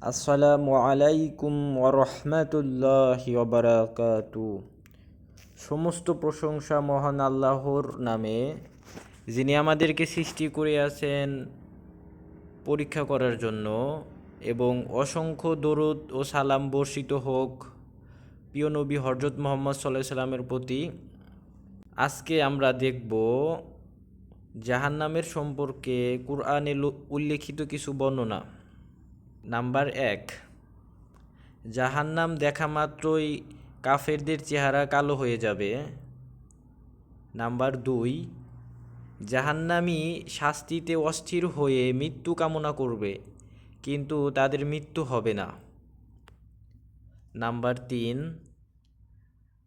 আসসালামু আলাইকুম ওরহমতুল্লাহি ওবারাকাতু। সমস্ত প্রশংসা মহান আল্লাহর নামে, যিনি আমাদেরকে সৃষ্টি করিয়াছেন পরীক্ষা করার জন্য, এবং অসংখ্য দরুদ ও সালাম বর্ষিত হোক প্রিয় নবী হযরত মুহাম্মদ সাল্লাল্লাহু আলাইহি সাল্লামের প্রতি। আজকে আমরা দেখব জাহান্নামের সম্পর্কে কুরআনে উল্লেখিত কিছু বর্ণনা। নাম্বার 1, জাহান্নাম দেখা মাত্রই কাফেরদের চেহারা কালো হয়ে যাবে। নাম্বার 2, জাহান্নামী শাস্তিতে অস্থির হয়ে মৃত্যু কামনা করবে, কিন্তু তাদের মৃত্যু হবে না। নাম্বার 3,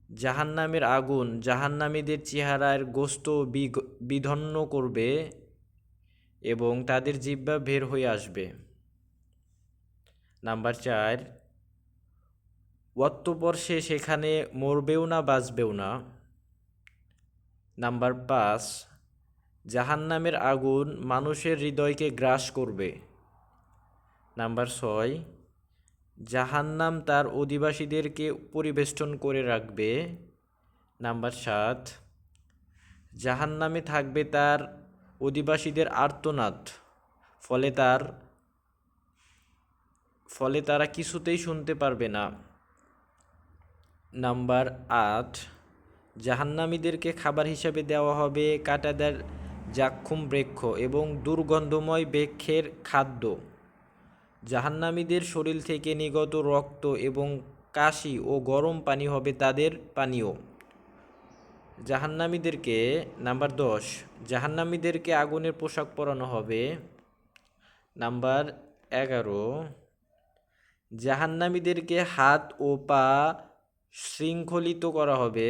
জাহান্নামের আগুন জাহান্নামীদের চেহারার গোশত বিদন্ন করবে এবং তাদের জিহ্বা বের হয়ে আসবে। নাম্বার 4, অতঃপর সে সেখানে মরবেও না, বাঁচবেও না। নাম্বার 5, জাহান্নামের আগুন মানুষের হৃদয়কে গ্রাস করবে। নাম্বার 6, জাহান্নাম তার অধিবাসীদেরকে পরিবেষ্টন করে রাখবে। নাম্বার 7, জাহান্নামে থাকবে তার অধিবাসীদের আর্তনাদ, ফলে তারা কিছুতেই শুনতে পারবে না। নাম্বার 8, জাহান্নামীদেরকে খাবার হিসাবে দেওয়া হবে কাঁটাদার জাক্কুম বৃক্ষ এবং দুর্গন্ধময় বৃক্ষের খাদ্য। জাহান্নামীদের শরীর থেকে নির্গত রক্ত এবং কাশি ও গরম পানি হবে তাদের পানীয়। জাহান্নামীদেরকে নাম্বার 10, জাহান্নামীদেরকে আগুনের পোশাক পরানো হবে। নাম্বার 11, জাহান্নামীদেরকে হাত ও পা শৃঙ্খলিত করা হবে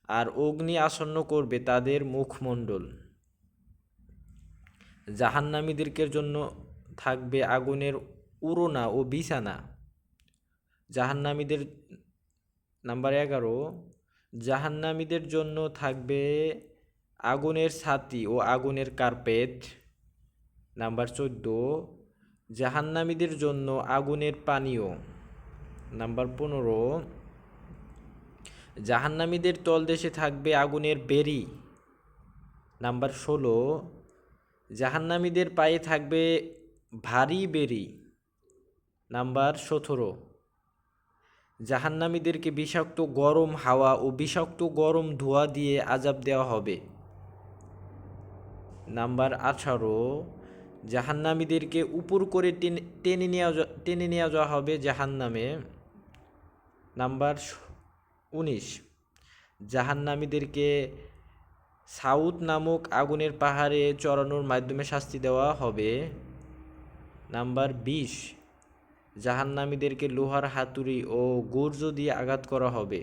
আর অগ্নি আসন্ন করবে তাদের মুখমণ্ডল। জাহান্নামীদেরকে জন্য থাকবে আগুনের উড়না ও বিছানা। জাহান্নামীদের নাম্বার 11, জাহান্নামীদের জন্য থাকবে আগুনের ছাতি ও আগুনের কার্পেট। নাম্বার 14, জাহান্নামীদের জন্য আগুনের পানীয়। নাম্বার 15, জাহান্নামীদের তলদেশে থাকবে আগুনের বেড়ি। নাম্বার 16, জাহান্নামীদের পায়ে থাকবে ভারী বেড়ি। নাম্বার 17, জাহান্নামীদেরকে বিষাক্ত গরম হাওয়া ও বিষাক্ত গরম ধোঁয়া দিয়ে আযাব দেওয়া হবে। নাম্বার 18, জাহান্নামীদেরকে উপর করে টেনে নেওয়া যাওয়া হবে জাহান্নামে। নাম্বার 19, জাহান্নামীদেরকে সাউদ নামক আগুনের পাহাড়ে চড়ানোর মাধ্যমে শাস্তি দেওয়া হবে। নাম্বার 20, জাহান্নামীদেরকে লোহার হাতুড়ি ও গুর্জ দিয়ে আঘাত করা হবে।